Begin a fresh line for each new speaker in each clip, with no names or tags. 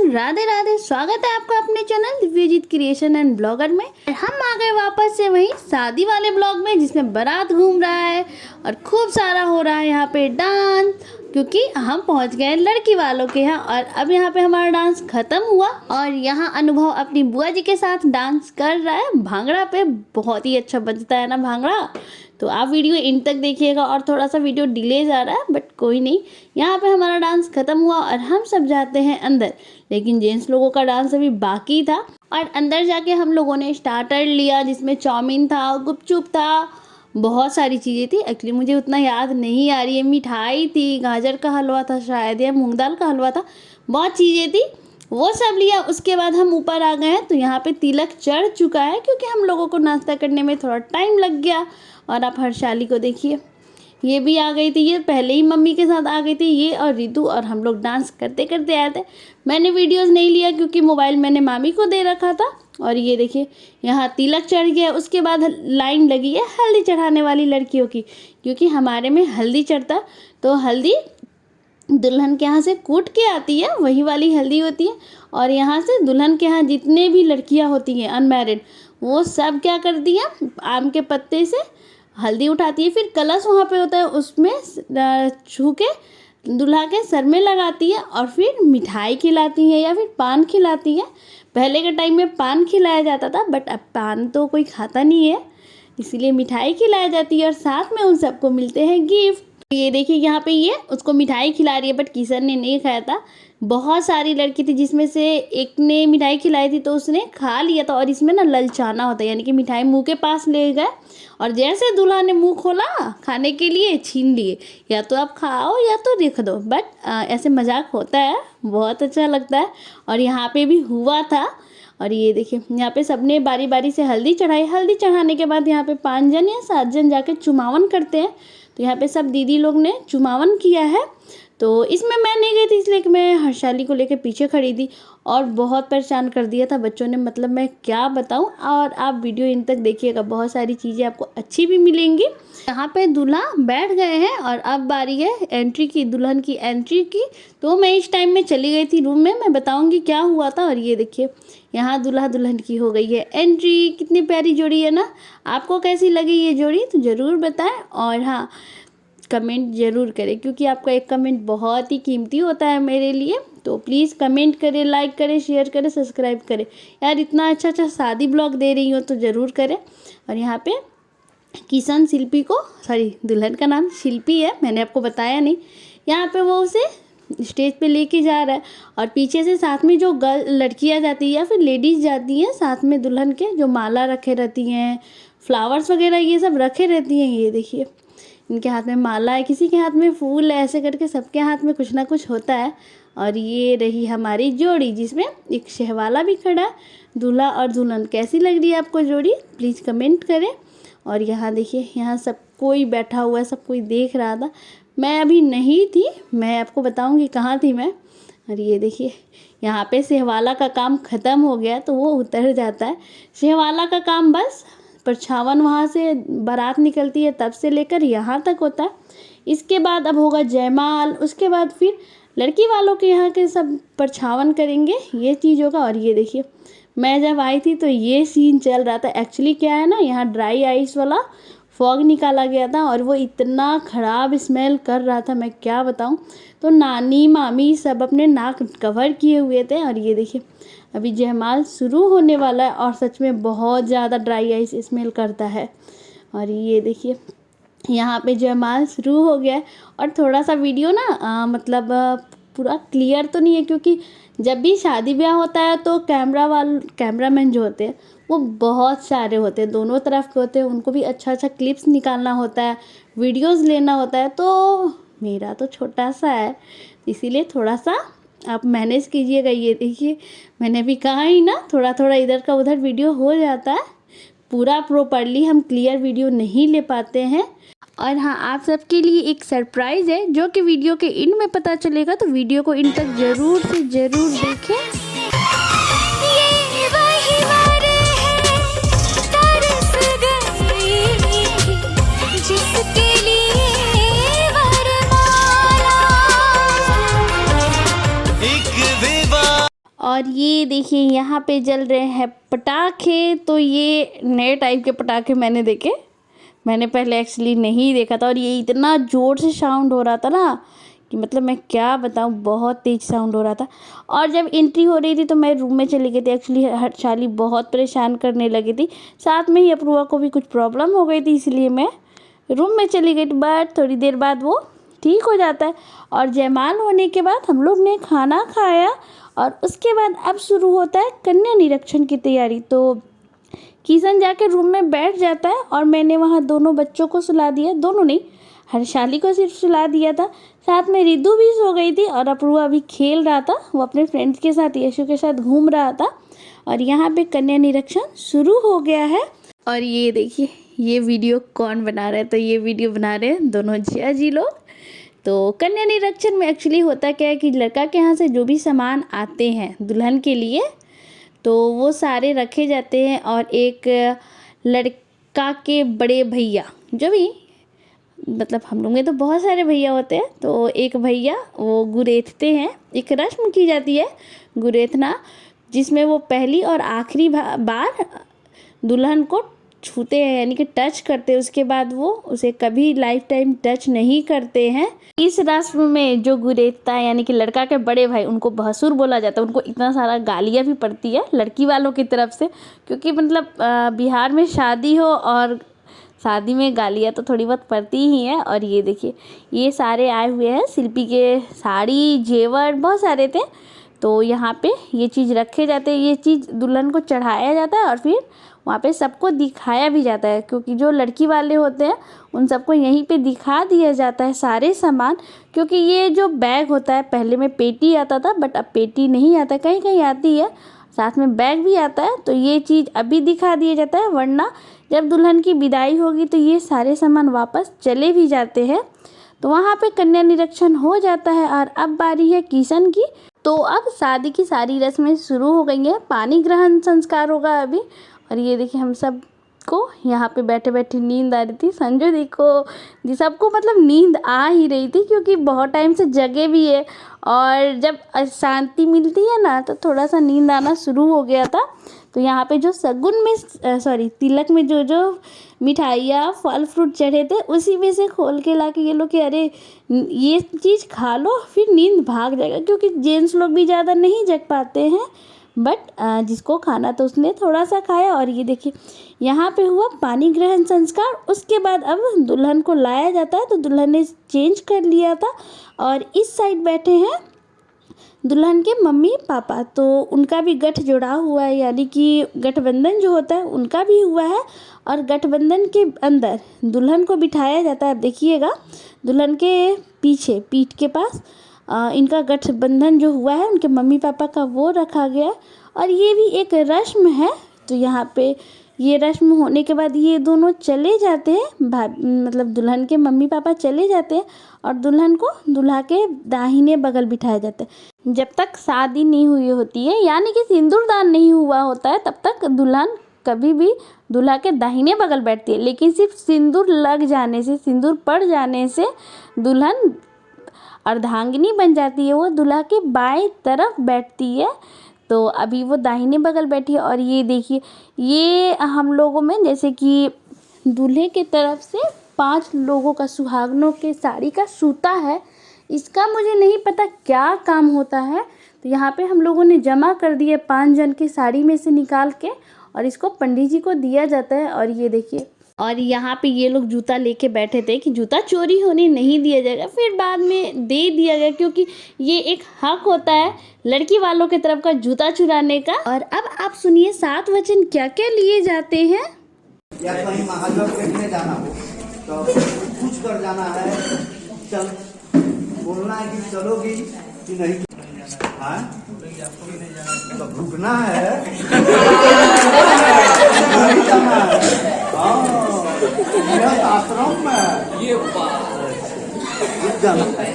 राधे राधे। स्वागत है आपका अपने चैनल दिव्यजीत क्रिएशन एंड ब्लॉगर में। हम आ गए वापस से वही शादी वाले ब्लॉग में, जिसमें बारात घूम रहा है और खूब सारा हो रहा है यहाँ पे डांस, क्योंकि हम पहुँच गए लड़की वालों के यहाँ। और अब यहाँ पे हमारा डांस खत्म हुआ और यहाँ अनुभव अपनी बुआ जी के साथ डांस कर रहा है भांगड़ा पे। बहुत ही अच्छा बजता है ना भांगड़ा। तो आप वीडियो इन तक देखिएगा और थोड़ा सा वीडियो डिले जा रहा है, बट कोई नहीं। यहाँ पे हमारा डांस खत्म हुआ और हम सब जाते हैं अंदर, लेकिन जेंट्स लोगों का डांस अभी बाकी था। और अंदर जाके हम लोगों ने स्टार्टर लिया, जिसमें चाउमीन था, गुपचुप था, बहुत सारी चीज़ें थी। एक्चुअली मुझे उतना याद नहीं आ रही है। मिठाई थी, गाजर का हलवा था शायद, या मूंग दाल का हलवा था, बहुत चीज़ें थी, वो सब लिया। उसके बाद हम ऊपर आ गए हैं। तो यहाँ पे तिलक चढ़ चुका है, क्योंकि हम लोगों को नाश्ता करने में थोड़ा टाइम लग गया। और आप हर्षाली को देखिए, ये भी आ गई थी। ये पहले ही मम्मी के साथ आ गई थी, ये और रितु, और हम लोग डांस करते करते आए थे। मैंने वीडियोस नहीं लिया क्योंकि मोबाइल मैंने मामी को दे रखा था। और ये देखिए यहाँ तिलक चढ़ गया। उसके बाद लाइन लगी है हल्दी चढ़ाने वाली लड़कियों की, क्योंकि हमारे में हल्दी चढ़ता, तो हल्दी दुल्हन के यहाँ से कूट के आती है, वही वाली हल्दी होती है। और यहाँ से दुल्हन के यहाँ जितने भी लड़कियाँ होती हैं अनमैरिड, वो सब क्या करती हैं, आम के पत्ते से हल्दी उठाती है, फिर कलश वहाँ पे होता है, उसमें छू के दूल्हा के सर में लगाती है और फिर मिठाई खिलाती है या फिर पान खिलाती है। पहले के टाइम में पान खिलाया जाता था, बट अब पान तो कोई खाता नहीं है, इसीलिए मिठाई खिलाई जाती है और साथ में उन सबको मिलते हैं गिफ्ट। ये देखिए यहाँ पे ये उसको मिठाई खिला रही है, बट किशन ने नहीं खाया था। बहुत सारी लड़की थी, जिसमें से एक ने मिठाई खिलाई थी तो उसने खा लिया था। और इसमें ना ललचाना होता है, यानी कि मिठाई मुंह के पास ले गए और जैसे दूल्हा ने मुंह खोला खाने के लिए, छीन लिए। या तो आप खाओ या तो रख दो, बट ऐसे मजाक होता है, बहुत अच्छा लगता है। और यहाँ पे भी हुआ था। और ये देखिए यहाँ पे सबने बारी बारी से हल्दी चढ़ाई। हल्दी चढ़ाने के बाद यहाँ पे 5 जन या 7 जन जाके चुमावन करते हैं। तो यहाँ पे सब दीदी लोग ने चुमावन किया है। तो इसमें मैं नहीं गई थी, इसलिए कि मैं हर्षाली को लेके पीछे खड़ी थी और बहुत परेशान कर दिया था बच्चों ने, मतलब मैं क्या बताऊं। और आप वीडियो इन तक देखिएगा, बहुत सारी चीज़ें आपको अच्छी भी मिलेंगी। यहाँ पे दूल्हा बैठ गए हैं और अब बारी है एंट्री की, दुल्हन की एंट्री की। तो मैं इस टाइम में चली गई थी रूम में, मैं बताऊँगी क्या हुआ था। और ये देखिए यहाँ दूल्हा दुल्हन की हो गई है एंट्री। कितनी प्यारी जोड़ी है ना। आपको कैसी लगी ये जोड़ी तो ज़रूर बताएं। और हाँ, कमेंट ज़रूर करें, क्योंकि आपका एक कमेंट बहुत ही कीमती होता है मेरे लिए। तो प्लीज़ कमेंट करें, लाइक करें, शेयर करें, सब्सक्राइब करें। यार इतना अच्छा अच्छा शादी ब्लॉग दे रही हो तो ज़रूर करें। और यहाँ पे किशन शिल्पी को, सॉरी दुल्हन का नाम शिल्पी है, मैंने आपको बताया नहीं। यहाँ पे वो उसे स्टेज पे लेके जा रहा है और पीछे से साथ में जो लड़कियाँ जाती हैं या फिर लेडीज़ जाती हैं साथ में दुल्हन के, जो माला रखे रहती हैं, फ्लावर्स वगैरह ये सब रखे रहती हैं। ये देखिए इनके हाथ में माला है, किसी के हाथ में फूल है, ऐसे करके सबके हाथ में कुछ ना कुछ होता है। और ये रही हमारी जोड़ी, जिसमें एक शहवाला भी खड़ा है। दूल्हा और दुल्हन कैसी लग रही है आपको जोड़ी, प्लीज़ कमेंट करें। और यहाँ देखिए यहाँ सब कोई बैठा हुआ है, सब कोई देख रहा था। मैं अभी नहीं थी, मैं आपको बताऊँगी कहाँ थी मैं। और ये देखिए यहाँ पे शहवाला का काम ख़त्म हो गया, तो वो उतर जाता है। शहवाला का काम बस परछावन, वहाँ से बारात निकलती है तब से लेकर यहाँ तक होता है। इसके बाद अब होगा जयमाल, उसके बाद फिर लड़की वालों के यहाँ के सब परछावन करेंगे, ये चीज़ होगा। और ये देखिए मैं जब आई थी तो ये सीन चल रहा था। एक्चुअली क्या है ना, यहाँ ड्राई आइस वाला फॉग निकाला गया था और वो इतना ख़राब स्मेल कर रहा था, मैं क्या बताऊँ। तो नानी मामी सब अपने नाक कवर किए हुए थे। और ये देखिए अभी जयमाल शुरू होने वाला है और सच में बहुत ज़्यादा ड्राई आइस स्मेल करता है। और ये देखिए यहाँ पे जयमाल शुरू हो गया है। और थोड़ा सा वीडियो ना मतलब पूरा क्लियर तो नहीं है, क्योंकि जब भी शादी ब्याह होता है तो कैमरामैन जो होते हैं वो बहुत सारे होते हैं, दोनों तरफ के होते हैं, उनको भी अच्छा अच्छा क्लिप्स निकालना होता है, वीडियोस लेना होता है। तो मेरा तो छोटा सा है, इसीलिए थोड़ा सा आप मैनेज कीजिएगा। ये देखिए मैंने भी कहा ही ना, थोड़ा थोड़ा इधर का उधर वीडियो हो जाता है, पूरा प्रॉपरली हम क्लियर वीडियो नहीं ले पाते हैं। और हाँ, आप सबके लिए एक सरप्राइज़ है, जो कि वीडियो के इन में पता चलेगा, तो वीडियो को इन तक ज़रूर से ज़रूर देखें। और ये देखिए यहाँ पे जल रहे हैं पटाखे। तो ये नए टाइप के पटाखे मैंने देखे, मैंने पहले एक्चुअली नहीं देखा था। और ये इतना ज़ोर से साउंड हो रहा था ना कि मतलब मैं क्या बताऊँ, बहुत तेज़ साउंड हो रहा था। और जब एंट्री हो रही थी तो मैं रूम में चली गई थी। एक्चुअली हर्षाली बहुत परेशान करने लगी थी, साथ में ही अपूर्वा को भी कुछ प्रॉब्लम हो गई थी, इसलिए मैं रूम में चली गई। बट थोड़ी देर बाद वो ठीक हो जाता है। और जयमाल होने के बाद हम लोग ने खाना खाया और उसके बाद अब शुरू होता है कन्या निरीक्षण की तैयारी। तो किशन जाके रूम में बैठ जाता है और मैंने वहाँ दोनों बच्चों को सुला दिया, दोनों नहीं, हर्षाली को सिर्फ सुला दिया था। साथ में रिद्धू भी सो गई थी और अपूर्वा भी खेल रहा था, वो अपने फ्रेंड्स के साथ यशु के साथ घूम रहा था। और यहाँ पे कन्या निरीक्षण शुरू हो गया है। और ये देखिए ये वीडियो कौन बना रहा है, तो ये वीडियो बना रहे हैं दोनों जिया जी लोग। तो कन्या निरीक्षण में एक्चुअली होता क्या है कि लड़का के यहाँ से जो भी सामान आते हैं दुल्हन के लिए, तो वो सारे रखे जाते हैं। और एक लड़का के बड़े भैया, जो भी मतलब हम लोग में तो बहुत सारे भैया होते हैं, तो एक भैया वो गुरेथते हैं। एक रस्म की जाती है गुरेथना, जिसमें वो पहली और आखिरी बार दुल्हन को छूते हैं, यानी कि टच करते हैं। उसके बाद वो उसे कभी लाइफ टाइम टच नहीं करते हैं। इस रस्म में जो गुरेथता है यानी कि लड़का के बड़े भाई, उनको भसुर बोला जाता है। उनको इतना सारा गालियाँ भी पड़ती है लड़की वालों की तरफ से, क्योंकि मतलब बिहार में शादी हो और शादी में गालियाँ तो थोड़ी बहुत पड़ती ही हैं। और ये देखिए ये सारे आए हुए हैं, शिल्पी के साड़ी जेवर बहुत सारे थे। तो यहाँ पे ये चीज़ रखे जाते हैं, ये चीज़ दुल्हन को चढ़ाया जाता है और फिर वहाँ पे सबको दिखाया भी जाता है, क्योंकि जो लड़की वाले होते हैं उन सबको यहीं पे दिखा दिया जाता है सारे सामान। क्योंकि ये जो बैग होता है, पहले में पेटी आता था बट अब पेटी नहीं आता, कहीं कहीं आती है, साथ में बैग भी आता है। तो ये चीज़ अभी दिखा दिया जाता है, वरना जब दुल्हन की विदाई होगी तो ये सारे सामान वापस चले भी जाते हैं। तो वहाँ पे कन्या निरीक्षण हो जाता है। और अब बारी है किशन की। तो अब शादी की सारी रस्में शुरू हो गई हैं, पानी ग्रहण संस्कार होगा अभी। और ये देखिए हम सब को यहाँ पे बैठे बैठे नींद आ रही थी, संजू दी को जी सबको मतलब नींद आ ही रही थी, क्योंकि बहुत टाइम से जगे भी है। और जब शांति मिलती है ना तो थोड़ा सा नींद आना शुरू हो गया था। तो यहाँ पे जो शगुन में तिलक में जो जो मिठाइयाँ फल फ्रूट चढ़े थे, उसी में से खोल के ला के ये लोग कि अरे ये चीज़ खा लो फिर नींद भाग जाएगा, क्योंकि जेंट्स लोग भी ज़्यादा नहीं जग पाते हैं। बट जिसको खाना तो उसने थोड़ा सा खाया। और ये देखिए यहाँ पे हुआ पानी ग्रहण संस्कार। उसके बाद अब दुल्हन को लाया जाता है। तो दुल्हन ने चेंज कर लिया था और इस साइड बैठे हैं दुल्हन के मम्मी पापा। तो उनका भी गठ जोड़ा हुआ है, यानी कि गठबंधन जो होता है उनका भी हुआ है। और गठबंधन के अंदर दुल्हन को बिठाया जाता है। अब देखिएगा दुल्हन के पीछे पीठ के पास इनका गठबंधन जो हुआ है उनके मम्मी पापा का, वो रखा गया। और ये भी एक रस्म है। तो यहाँ पे ये रस्म होने के बाद ये दोनों चले जाते हैं, मतलब दुल्हन के मम्मी पापा चले जाते हैं और दुल्हन को दूल्हा के दाहिने बगल बिठाया जाता है। जब तक शादी नहीं हुई होती है, यानी कि सिंदूरदान नहीं हुआ होता है, तब तक दुल्हन कभी भी दूल्हा के दाहिने बगल बैठती है। लेकिन सिर्फ सिंदूर लग जाने से, सिंदूर पड़ जाने से दुल्हन अर्धांगिनी बन जाती है, वो दूल्हा के बाएं तरफ बैठती है। तो अभी वो दाहिने बगल बैठी है। और ये देखिए ये हम लोगों में जैसे कि दूल्हे के तरफ से 5 लोगों का सुहागनों के साड़ी का सूता है, इसका मुझे नहीं पता क्या काम होता है। तो यहाँ पे हम लोगों ने जमा कर दिए 5 जन की साड़ी में से निकाल के, और इसको पंडित जी को दिया जाता है। और ये देखिए, और यहाँ पे ये लोग जूता लेके बैठे थे कि जूता चोरी होने नहीं दिया जाएगा, फिर बाद में दे दिया गया, क्योंकि ये एक हक होता है लड़की वालों की तरफ का जूता चुराने का। और अब आप सुनिए 7 वचन क्या क्या लिए जाते हैं।
या कहीं महादेव देखने जाना हो तो पूछ कर जाना है, चल बोलना है कि चलोगी कि नहीं, हाँ तो रुकना है, नहीं जाना है। यह आश्रम में ये रुक जाना है।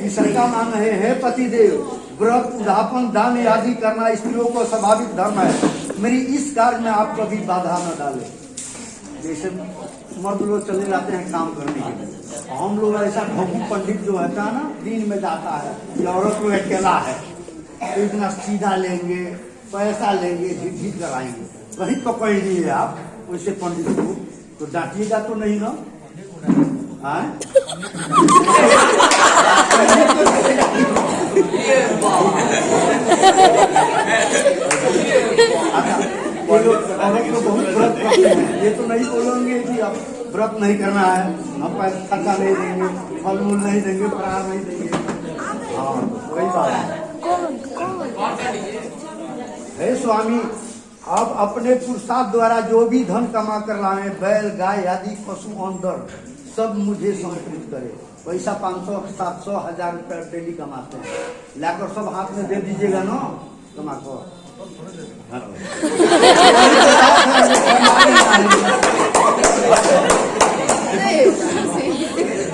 ईश्वर का नाम है, हे पतिदेव, व्रत उद्यापन दान आदि करना स्त्रियों को स्वाभाविक धर्म है। मेरी इस कार्य में आप कभी बाधा न डाले। जैसे मर्द लोग चले जाते हैं काम करने के लिए। हम लोग ऐसा ढोंगी पंडित जो होता है ना, दिन में जाता है, ये औरत लोग अकेला है, तो इतना सीधा लेंगे, पैसा लेंगे, झिझिक कराएंगे, वही पकड़ लिए आप वैसे पंडित को, तो डांटिएगा तो नहीं ना? औरत को बहुत व्रत करते हैं, ये तो नहीं बोलेंगे कि अब व्रत नहीं करना है, हम पैसा खर्चा नहीं देंगे, फल मूल नहीं देंगे, फरार नहीं देंगे। हाँ वही बात है स्वामी। अब अपने पुरुषार्थ द्वारा जो भी धन कमा कर लाए, बैल गाय आदि पशु अंदर सब मुझे समर्पित करे। पैसा 500 700 1000 रुपया डेली कमाते हैं, लाकर सब हाथ में दे दीजिएगा ना कमा कर।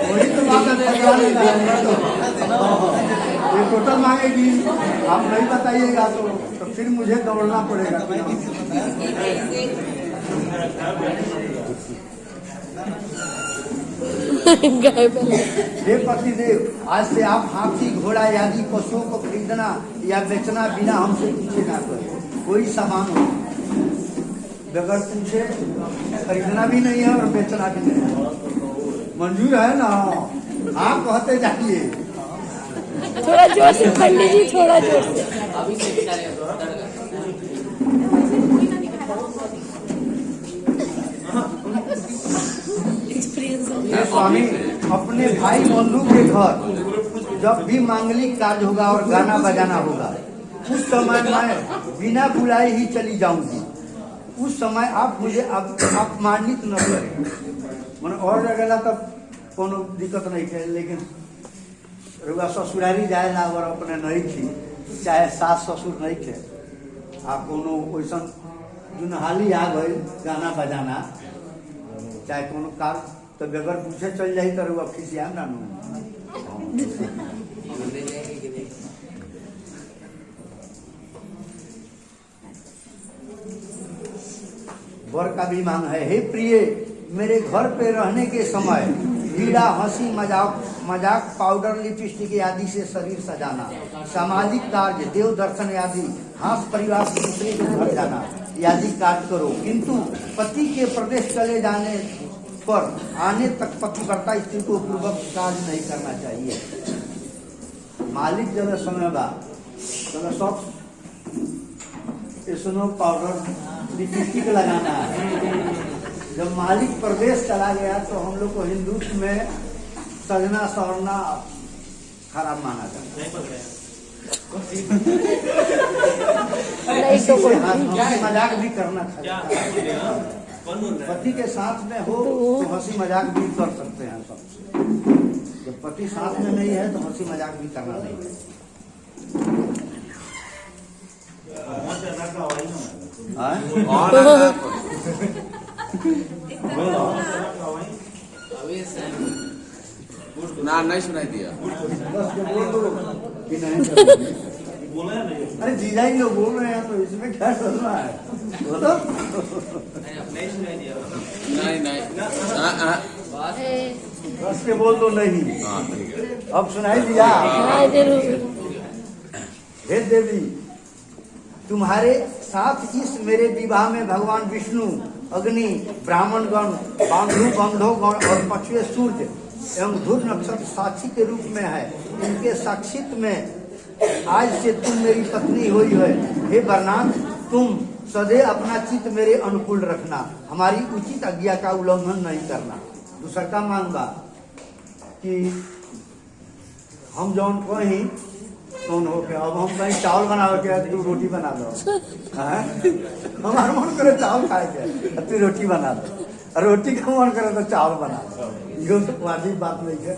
वही तो बात है, टोटल मांगेगी, आप नहीं बताइएगा तो फिर मुझे दौड़ना पड़ेगा। हे पतिदेव, आज से आप हाथी घोड़ा आदि पशुओं को खरीदना या बेचना बिना हमसे पूछे ना करें। कोई सामान हो बगैर पूछे खरीदना भी नहीं है और बेचना भी नहीं है। मंजूर है ना? आप कहते जाइए।
थोड़ा जोर से पंडित जी, थोड़ा जोर से।
स्वामी, अपने भाई बंधु के घर जब भी मांगलिक कार्य होगा और गाना बजाना होगा, उस समय मैं बिना बुलाए ही चली जाऊंगी। उस समय आप मुझे अपमानित न करें। मैंने और जगह तब कोनो दिक्कत नहीं है, लेकिन रुआ ससुरारी जाए ना अगर अपने नहीं थी, चाहे सास ससुर नहीं थे, आप कोनो वैसा जुनहाली आ गई गाना बजाना, चाहे कोनो कार तो बगैर पूछे चल जाई तो रुआ खिसिया ना नू। वर का भी मांग है, हे प्रिय, मेरे घर पे रहने के समय लीला हंसी मजाक पाउडर लिपस्टिक आदि से शरीर सजाना, सामाजिक कार्य देव दर्शन आदि हास परिवार से दूसरे के घर जाना आदि कार्य करो, किंतु पति के प्रदेश चले जाने पर आने तक पतिव्रता स्त्री को पूर्वक कार्य नहीं करना चाहिए। मालिक जब समय बा सब स्नो पाउडर लिपस्टिक लगाना है। जब मालिक प्रदेश चला गया तो हम लोग को हिंदुत्व में सजना सवरना खराब माना जाता है। मजाक भी करना चाहिए। पति के साथ में हो तो हंसी मजाक भी कर सकते हैं सबसे। जब पति साथ में नहीं है तो हंसी मजाक भी करना नहीं है।
ना नहीं सुनाई दिया।
अरे जीजा ही लोग बोल रहे हैं तो इसमें क्या चल रहा है?
नहीं
बस के बोल दो नहीं। अब सुनाई दिया। हे देवी, तुम्हारे साथ इस मेरे विवाह में भगवान विष्णु, अग्नि, ब्राह्मणगण, बांधवगण और पक्षी सूर्य एवं ध्रुव नक्षत्र साक्षी के रूप में है। इनके साक्षित्व में आज से तुम मेरी पत्नी हुई है। हे वरनाथ, तुम सदैव अपना चित्त मेरे अनुकूल रखना, हमारी उचित आज्ञा का उल्लंघन नहीं करना। दूसरा का मांगा कि हम जौन को ही कौन हो के अब हम कहीं चावल बना के तू रोटी बना दो, हमारा मन करे चावल खाए के तू रोटी बना दो, रोटी का मन करे तो चावल बना दो। ये तो वाजिब बात नहीं है।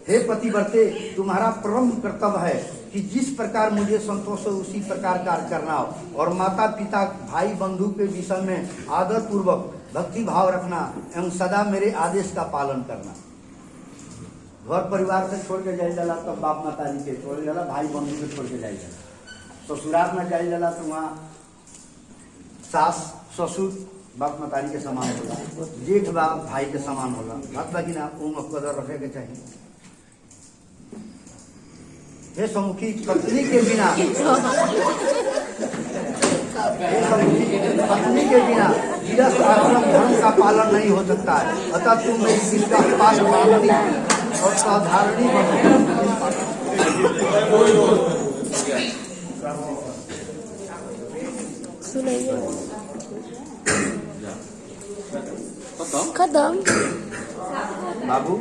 हे पतिव्रते, तुम्हारा परम कर्तव्य है कि जिस प्रकार मुझे संतोष हो उसी प्रकार कार्य करना हो, और माता पिता भाई बंधु के विषय में आदर पूर्वक भक्ति भाव रखना एवं सदा मेरे आदेश का पालन करना। घर परिवार से छोड़ के जाए जाला तो बाप माता जी के छोड़ जाला, भाई बंधु के छोड़ के जाए जाला, ससुराल में जाए जाला तो वहाँ सास ससुर बाप मतारी के समान होला, जेठ बाप भाई के समान होला। बात बाकी ना उन कदर रखे के चाहिए। हे समुखी पत्नी के बिना पत्नी के बिना गृहस्थ आश्रम धर्म का पालन नहीं हो सकता है। अतः तुम मेरी शिक्षा पाठ मानती और साधारणी बनो।
सुनाइए
खत्म।
खत्म।
बाबू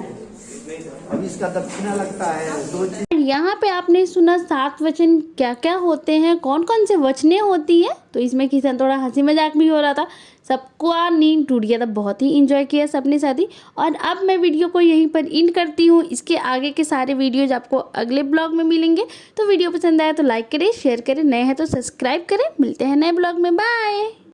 अब इसका दक्षिणा लगता है 2 चीज।
यहाँ पे आपने सुना 7 वचन क्या क्या होते हैं, कौन कौन से वचनें होती है। तो इसमें किसी थोड़ा हंसी मजाक भी हो रहा था, सबको नींद टूट गया था, बहुत ही इंजॉय किया सबने साथ ही। और अब मैं वीडियो को यहीं पर एंड करती हूँ। इसके आगे के सारे वीडियोज आपको अगले ब्लॉग में मिलेंगे। तो वीडियो पसंद आया तो लाइक करें, शेयर करें, नए हैं तो सब्सक्राइब करें। मिलते हैं नए ब्लॉग में, बाय।